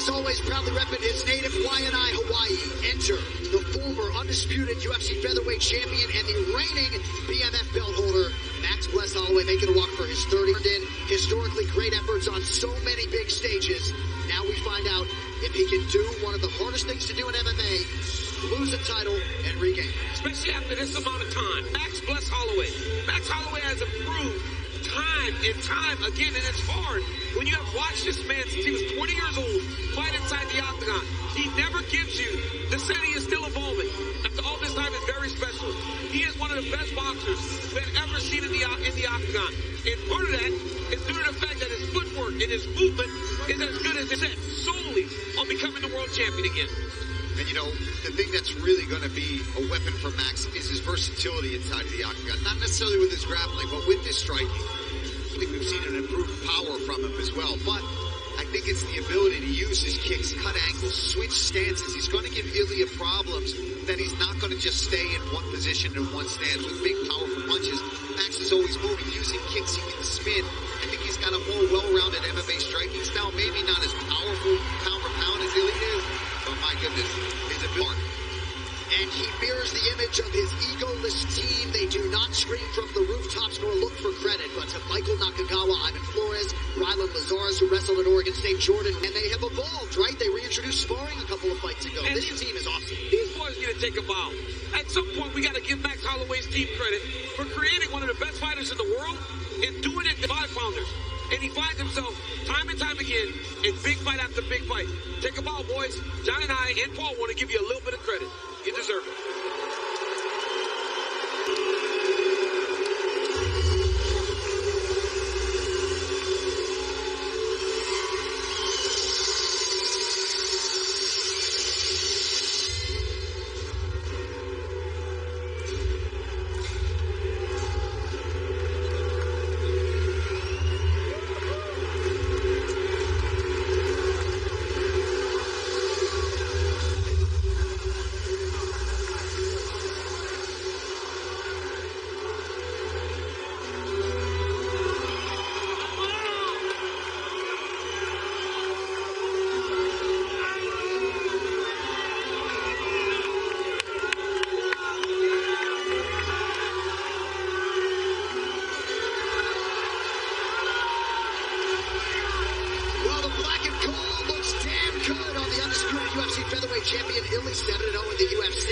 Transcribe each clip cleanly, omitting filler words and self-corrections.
as always, proudly repping his native Waianae, Hawaii. Enter the former undisputed UFC featherweight champion and the reigning BMF belt holder, Max Bless Holloway, making a walk for his 30th in. Historically great efforts on so many big stages. Now we find out if he can do one of the hardest things to do in MMA, lose a title and regain. Especially after this amount of time. Max Bless Holloway. Max Holloway has improved time and time again, and it's hard when you have watched this man since he was 20 years old fight inside the octagon. He never gives you the sense he is still evolving. After all this time, is very special. He is one of the best boxers we've ever seen in the octagon. And part of that is due to the fact that his footwork and his movement is as good as it's set solely on becoming the world champion again. And you know, the thing that's really going to be a weapon for Max is his versatility inside of the octagon. Not necessarily with his grappling, but with his striking. I think we've seen an improved power from him as well. But I think it's the ability to use his kicks, cut angles, switch stances. He's going to give Ilia problems that he's not going to just stay in one position in one stance with big, powerful punches. Max is always moving, using kicks, he can spin. I think he's got a more well-rounded MMA striking style. Maybe not as powerful pound for pound as Ilia is. Oh my goodness, he's a big. And he mirrors the image of his egoless team. They do not scream from the rooftops nor look for credit. But to Michael Nakagawa, Ivan Flores, Rylan Lazarus, who wrestled at Oregon State, Jordan, and they have evolved, right? They reintroduced sparring a couple of fights ago. And this team is awesome. These boys are going to take a bow. At some point, we got to give Max Holloway's team credit for creating one of the best fighters in the world and doing it to 5-pounders. And he finds himself time and time again in big fight after big fight. Take a bow, boys. John and I and Paul want to give you a little bit of credit. You deserve it. Champion Ilia, 7-0 in the UFC,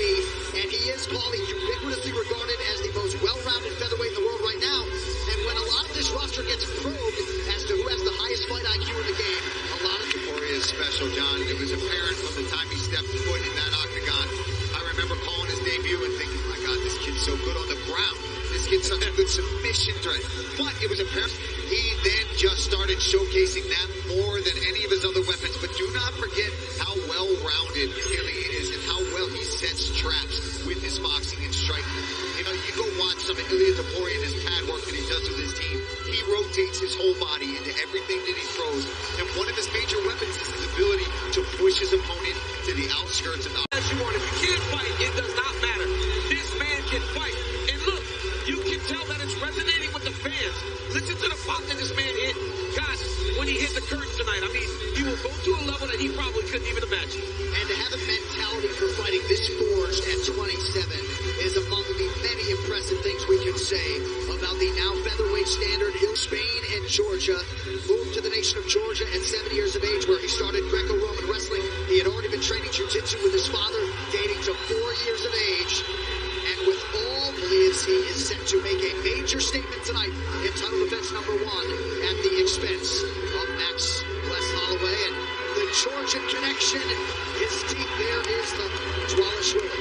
and he is, Paulie, ubiquitously regarded as the most well-rounded featherweight in the world right now. And when a lot of this roster gets probed as to who has the highest fight IQ in the game, a lot of Topuria is special, John. It was apparent from the time he stepped foot in that octagon. I remember calling his debut and thinking, my God, this kid's so good on the ground. This kid's such a good submission threat. But it was apparent he then just started showcasing that more than any of his other weapons. But do not forget how well-rounded Ilia is and how well he sets traps with his boxing and striking. You know, you go watch some of Ilia Topuria and his pad work that he does with his team. He rotates his whole body into everything that he throws. And one of his major weapons is his ability to push his opponent to the outskirts of the... As you want, if you can't fight, it does not matter. This man can fight. And look, you can tell that it's resonating with the fans. Listen to the pop that this man hit. God, when he hit the curtain tonight, I mean, he will go to a level that he probably couldn't even imagine. And to have a mentality for fighting this forged at 27 is among the many impressive things we can say about the now featherweight standard. Spain and Georgia, moved to the nation of Georgia at 7 years of age, where he started Greco-Roman wrestling. He had already been training jiu-jitsu with his father, dating to 4 years of age. And with all believes he is set to make a major statement tonight in title defense number 1 at the expense of Max Bless Holloway. And the Georgian connection, his teeth, there is the Dwalishvili.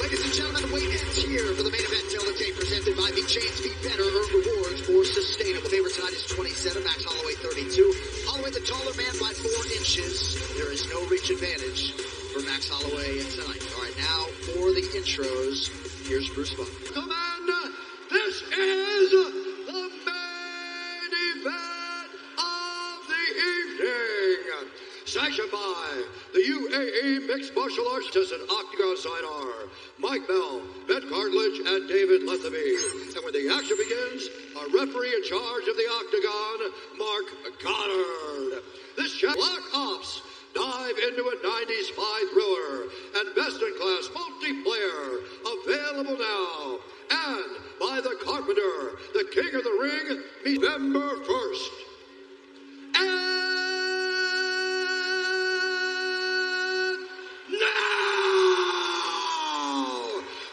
Ladies and gentlemen, the weight ends here for the main event till the day, presented by the Chains Be Better, earn rewards for sustainable. Favorite tonight is 27, Max Holloway 32. Holloway the taller man by 4 inches. There is no reach advantage for Max Holloway tonight. All right, now for the intros, here's Bruce Buck. Come on, this is the main event of the evening. Sanctioned by the UAE Mixed Martial Artists and Octagon Sidear, Mike Bell, Ben Cartledge, and David Letheby. And when the action begins, our referee in charge of the Octagon, Mark Goddard. This Black Ops dive into a 90s spy thriller and best-in-class multiplayer available now. And by the Carpenter, the King of the Ring, November 1st. And now,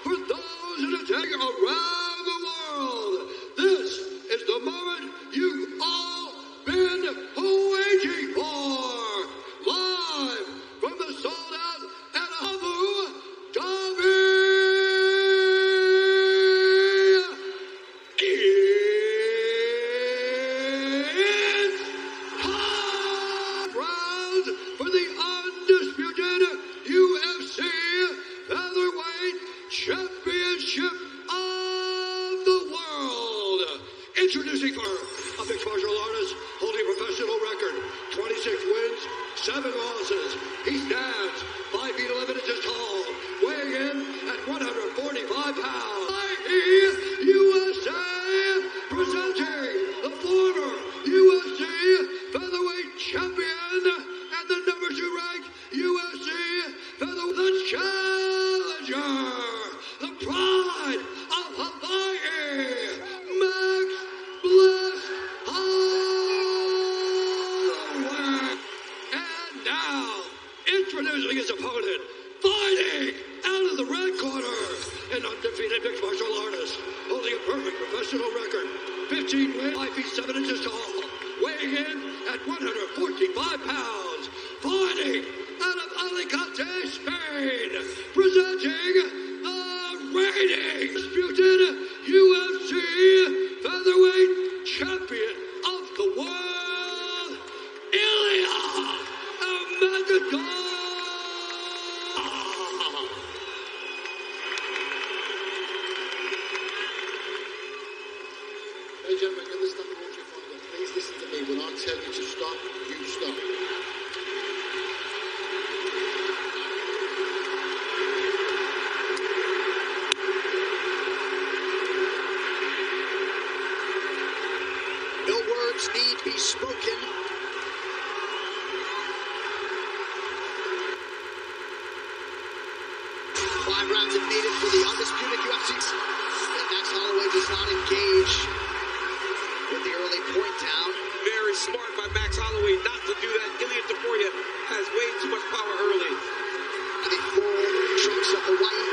for those in attending around the world, this is the moment you've all been waiting for. Live from the sold-out and Abu Dhabi. It's time round for the undisputed UFC Featherweight Championship of the world. Introducing for a mixed martial artist holding a professional record, 26 wins, 7 losses. He stands 5 feet 11 inches tall, weighing in at 145 pounds. USA, presenting the former UFC featherweight champion and the number 2 ranked UFC featherweight challenger, the pride of Hawaii, Max Bless Holloway. And now, introducing his opponent, fighting out of the red corner, an undefeated mixed martial artist, holding a perfect professional record, 15 wins, 5 feet 7 inches tall, weighing in at 145 pounds, fighting out of Alicante, Spain, presenting the reigning disputed UFC featherweight champion of the world, Ilia, Hey gentlemen, you understand the rules you're following. Please listen to me. When I tell you to stop, you stop. No words need be spoken. Five rounds have needed for the undisputed UFC. And Max Holloway does not engage with the early point down. Very smart by Max Holloway not to do that. Ilia Topuria has way too much power early. The full trunks of the white.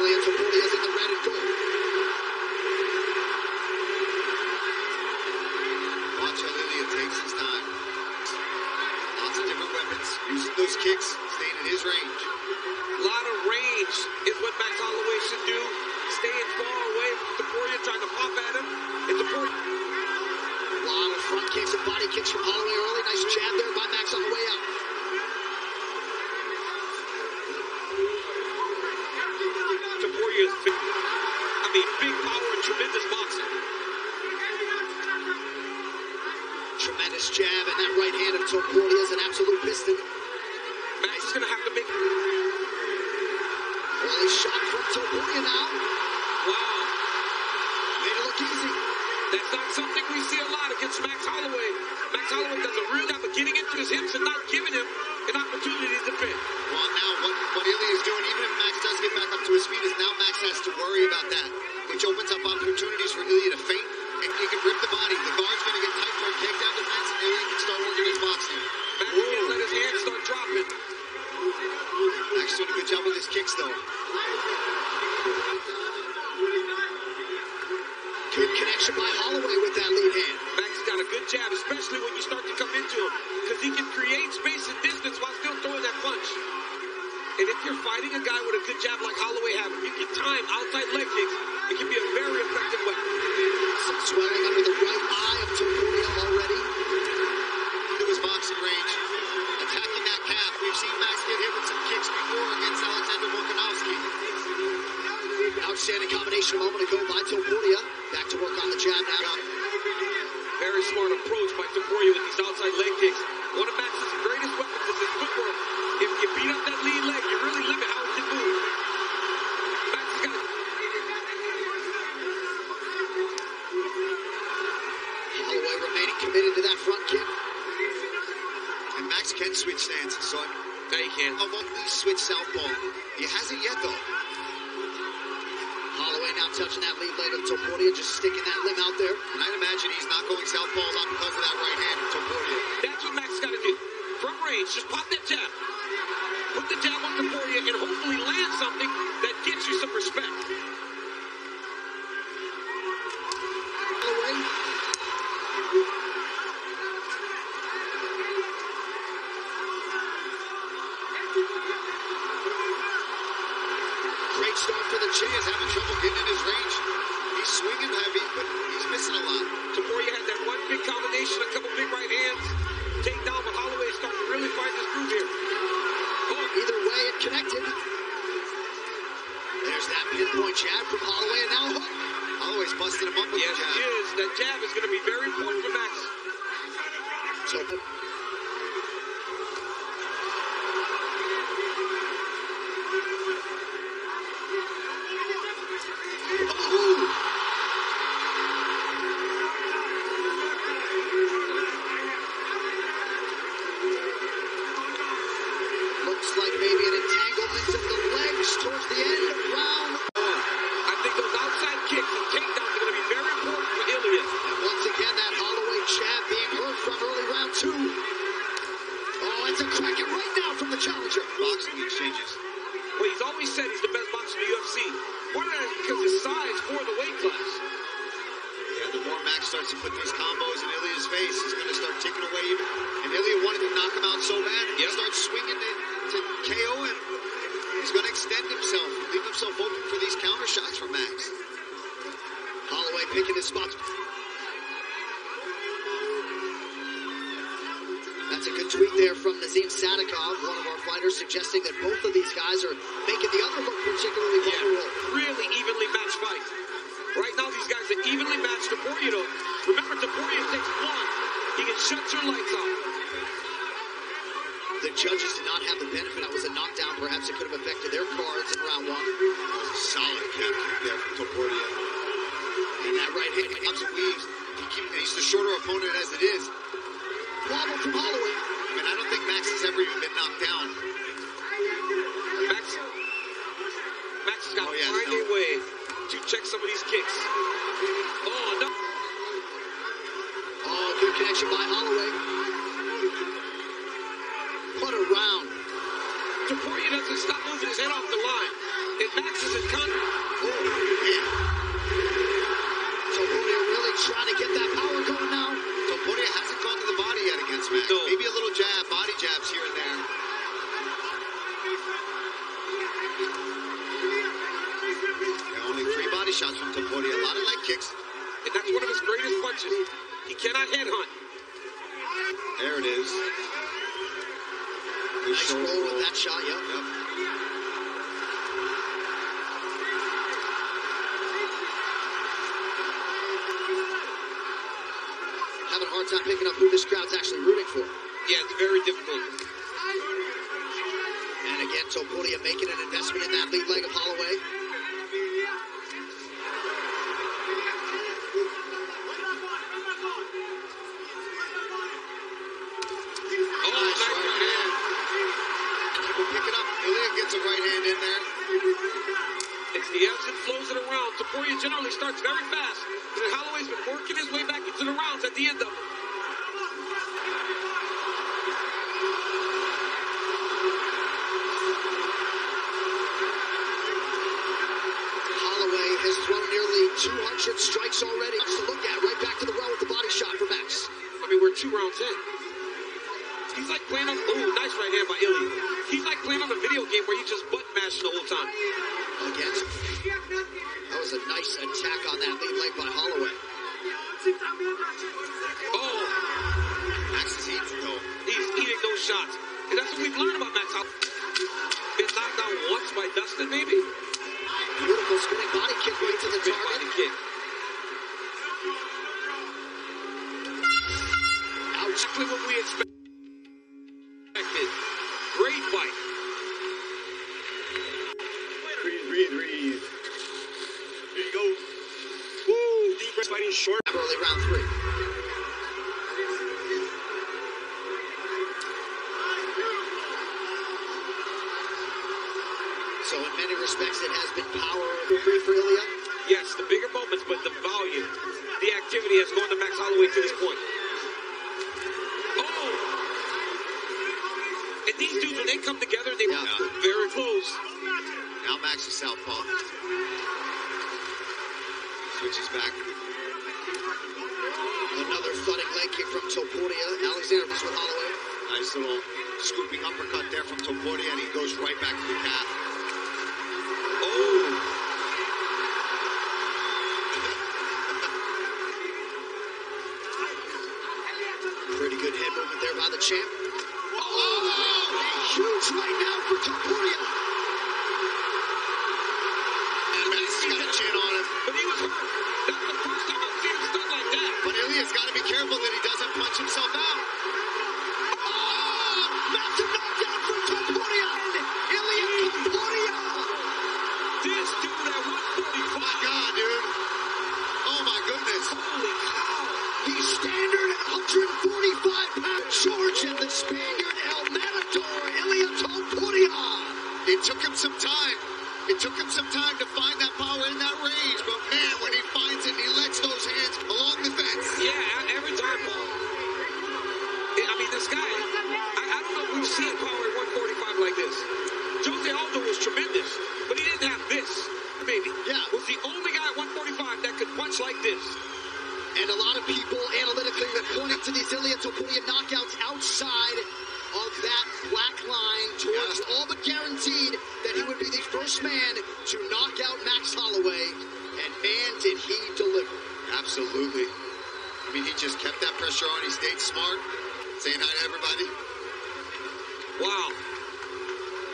Ilia Topuria is in the red and gold. Watch how Ilia takes his time. Lots of different weapons. Using those kicks, staying in his range. A lot of range is what Max Holloway should do. Staying far away from Topuria, trying to pop at him. And Topuria. A lot of front kicks and body kicks from Holloway early. Nice jab there by Max on the way out. Topuria's big power and tremendous boxing. Tremendous jab, and that right hand of Topuria is an absolute piston. Max is going to have to make... Early shot from Topuria now. Wow. Made it look easy. That's not something we see a lot against Max Holloway. Max Holloway does a real job of getting into his hips and not giving him an opportunity to defend. Well, now what Ilia is doing, even if Max does get back up to his feet, is now Max has to worry about that, which opens up opportunities for Ilia to feint, and he can rip the body. The guard's going to get tight for a takedown defense, and Ilia can start working his boxing. Max can't let his hands start dropping. Max doing a good job with his kicks, though. Good connection by Holloway with that lead hand. Max has got a good jab, especially when you start to come into him, because he can create space and distance while still throwing that punch. And if you're fighting a guy with a good jab like Holloway has, you can time outside leg kicks. It can be a very effective weapon. Some swelling under the right eye of Topuria already. To his boxing range, attacking that calf. We've seen Max get hit with some kicks before against Alexander Volkanovski. Outstanding combination a moment ago by Topuria. Back to work on the jab now. Very smart approach by Topuria with these outside leg kicks. One of Max's greatest weapons is his footwork. If you beat up that lead leg, you really limit how it can move. Max has got Holloway remaining committed to that front kick. And Max can switch stances, so No, he can't. I've only switched southpaw. He hasn't yet, though. Holloway now touching that lead leg of Topuria, just sticking that limb out there. And I'd imagine he's not going southpaw a lot because of that right hand of Topuria. That's what Max got to do. From range, just pop that jab. Put the jab on Topuria and hopefully land something that gets you some respect. Holloway. Great start for the Che, is having trouble getting in his range. He's swinging heavy, but he's missing a lot. Topuria had that one big combination, a couple big right hands. Take down, but Holloway is starting to really find his groove here. Oh, either way, it connected. There's that pinpoint jab from Holloway, and now a hook. Holloway's busting him up with Yes, the jab. he is. That jab is going to be very important for Max. So, looks like maybe an entanglement of the legs towards the end of round. I think those outside kicks and takedowns are going to be very important for Ilia. And once again, that Holloway jab being heard from early round 2. Oh, it's a cracking right now from the challenger. Boxing exchanges. Well, he's always said he's the best boxer in the UFC. Part of that is because his size for the weight class. Yeah, the more Max starts to put these combos in Ilia's face, he's going to start taking away even. And Ilia wanted to knock him out so bad. He starts swinging to KO him. He's going to extend himself, leave himself open for these counter shots from Max. Holloway picking his spots. That's a good tweet there from Nazim Sadikov, one of our fighters, suggesting that both of these guys are making the other look particularly vulnerable. Really evenly matched fight. Right now, these guys are evenly matched. Topuria, though. Remember, Topuria takes one. He can shut your lights off. The judges did not have the benefit. That was a knockdown. Perhaps it could have affected their cards in round 1. Solid calf kick there from Topuria. And that right hand Ups and weaves. He's the shorter opponent as it is. wobble from Holloway. I mean, I don't think Max has ever even been knocked down. Max has got to find a way to check some of these kicks. Oh, no. Oh, good connection by Holloway. What a round. Topuria doesn't stop moving his head off the line. And Max is in contact. Oh, man. Topuria really trying to get that power going now. Topuria hasn't gone to the body yet against Max. No. Maybe a little jab, body jabs here and there. Only 3 body shots from Topuria. A lot of leg kicks. And that's one of his greatest punches. He cannot headhunt. There it is. Good Nice shoulder roll with that shot, yep. Having a hard time picking up who this crowd's actually rooting for. Yeah, it's very difficult. And again, Topuria making an investment in that lead leg of Holloway. Oh, nice right hand. People pick it up. Ilia gets a right hand in there. It's the ebbs and flows of the round. Topuria generally starts very fast. And then Holloway's been working his way back into the rounds at the end of them. Holloway has thrown nearly 200 strikes already. Much to look at. Right back to the well with the body shot for Max. I mean, we're 2 rounds in. He's like playing on... Oh, nice right hand by Ilia. He's like playing on a video game where you just butt mash the whole time. Again. That was a nice attack on that lead leg by Holloway. Oh, Max is eating though. he's eating those shots. And that's what we've learned about Max. How been knocked down once by Dustin, maybe? Beautiful spinning body kick right to the Big target. body kick. Exactly what we expected. Great fight. Breathe. Here you go. Woo! Deep breath fighting short. Early round 3. many respects, it has been power for Ilia. Yes, the bigger moments, but the volume, the activity has gone to Max Holloway to this point. Oh! And these dudes, when they come together, they very close. Now Max is southpaw. Switches back. Another thudding leg kick from Topuria. Alexander with Holloway. Nice little scooping uppercut there from Topuria, and he goes right back to the calf. Oh! Pretty good head movement there by the champ. Oh! Huge right now for Topuria. And Max has got a chin on him. But he was hurt. That's the first time I've seen him stunned like that. But Ilia's got to be careful that he doesn't punch himself out. Oh! Massive knockdown for Topuria. Ilia Topuria. This dude at 145. My God, dude. Oh, my goodness. Holy cow. He's standard at 145 pounds. George and the Spaniard El Matador, Ilia Topuria. It took him some time. It took him some time to find that power in that range. But, man, when he finds it, he lets those hands along the fence. Yeah, every time, Paul. I mean, this guy, I don't know if we've seen power at 145 like this. Jose Aldo was tremendous, but he didn't have this. Maybe. Yeah. Was the only guy at 145 that could punch like this. And a lot of people analytically were pointing to these Ilia Topuria knockouts outside of that black line towards all but guaranteed that he would be the first man to knock out Max Holloway. And man, did he deliver. Absolutely. I mean, he just kept that pressure on. He stayed smart. Saying hi to everybody. Wow.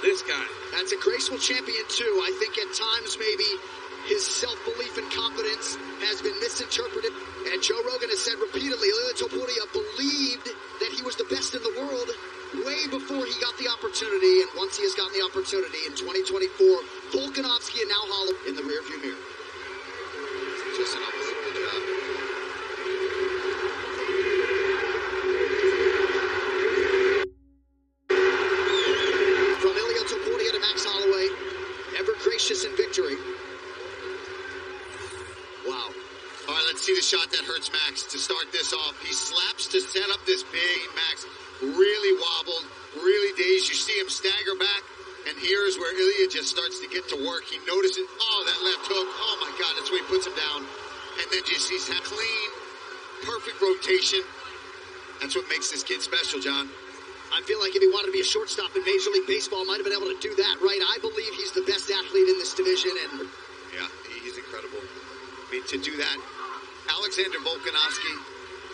This guy. That's a graceful champion, too. I think at times maybe his self-belief and confidence has been misinterpreted. And Joe Rogan has said repeatedly, Ilia Topuria believed that he was the best in the world way before he got the opportunity. And once he has gotten the opportunity in 2024, Volkanovski and now Holloway in the rearview mirror. Just an unbelievable job. From Ilia Topuria to Max Holloway, ever gracious in victory. Wow. All right, let's see the shot that hurts Max to start this off. He slaps to set up this big. Max really wobbled, really dazed. You see him stagger back, and here's where Ilia just starts to get to work. He notices, oh, that left hook. Oh, my God, that's where he puts him down. And then just sees that clean, perfect rotation. That's what makes this kid special, John. I feel like if he wanted to be a shortstop in Major League Baseball, might have been able to do that, right? I believe he's the best athlete in this division, and yeah, he's incredible. I mean, to do that, Alexander Volkanovski,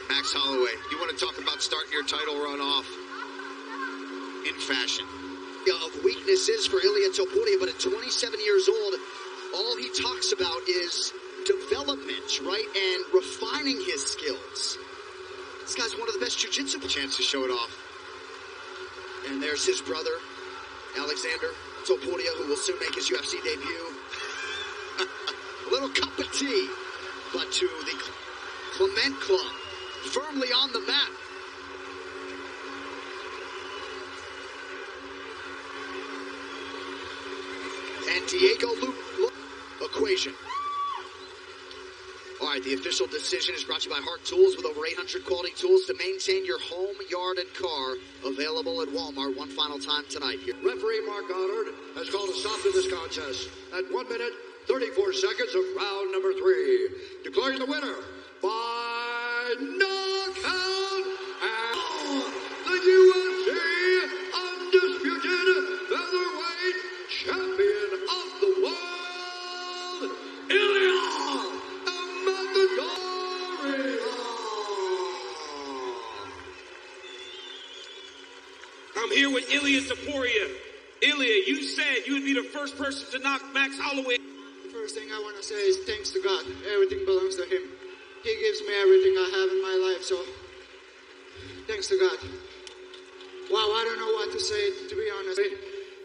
Max Holloway. You want to talk about starting your title run off in fashion? Of weaknesses for Ilia Topuria, but at 27 years old, all he talks about is development, right, and refining his skills. This guy's one of the best jiu-jitsu. Chance to show it off. And there's his brother, Alexander Topuria, who will soon make his UFC debut. A little cup of tea, but to the Clement Club, firmly on the mat. And Diego Luke equation. All right, the official decision is brought to you by Hart Tools, with over 800 quality tools to maintain your home, yard, and car. Available at Walmart one final time tonight. Referee Mark Goddard has called a stop to this contest at 1 minute, 34 seconds of round number 3. Declaring the winner by knockout and the UFC undisputed featherweight champion of the world, Ilia Matador. I'm here with Ilia Topuria. Ilia, you said you would be the first person to knock Max Holloway. First thing I want to say is thanks to God. Everything belongs to Him. He gives me everything I have in my life, so thanks to God. Wow, I don't know what to say, to be honest.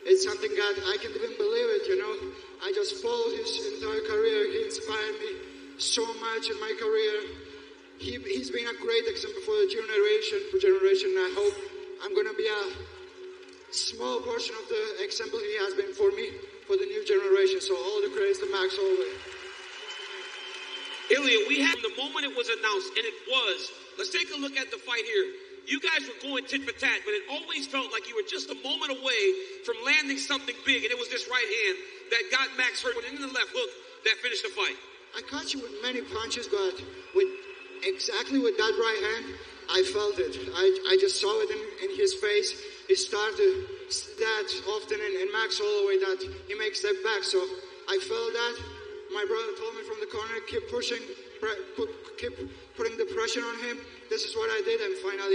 It's something God, I can't even believe it, you know. I just followed his entire career. He inspired me so much in my career. He's been a great example for the generation. I hope I'm going to be a small portion of the example he has been for me. for the new generation. So all the credits to Max Holloway. Ilia, we had the moment it was announced, and it was. Let's take a look at the fight here. You guys were going tit for tat, but it always felt like you were just a moment away from landing something big, and it was this right hand that got Max hurt, and then the left hook that finished the fight. I caught you with many punches, but exactly with that right hand, I felt it. I just saw it in his face. He started that often in Max Holloway that he makes step back. So I felt that. My brother told me from the corner, keep pushing, keep putting the pressure on him. This is what I did, and finally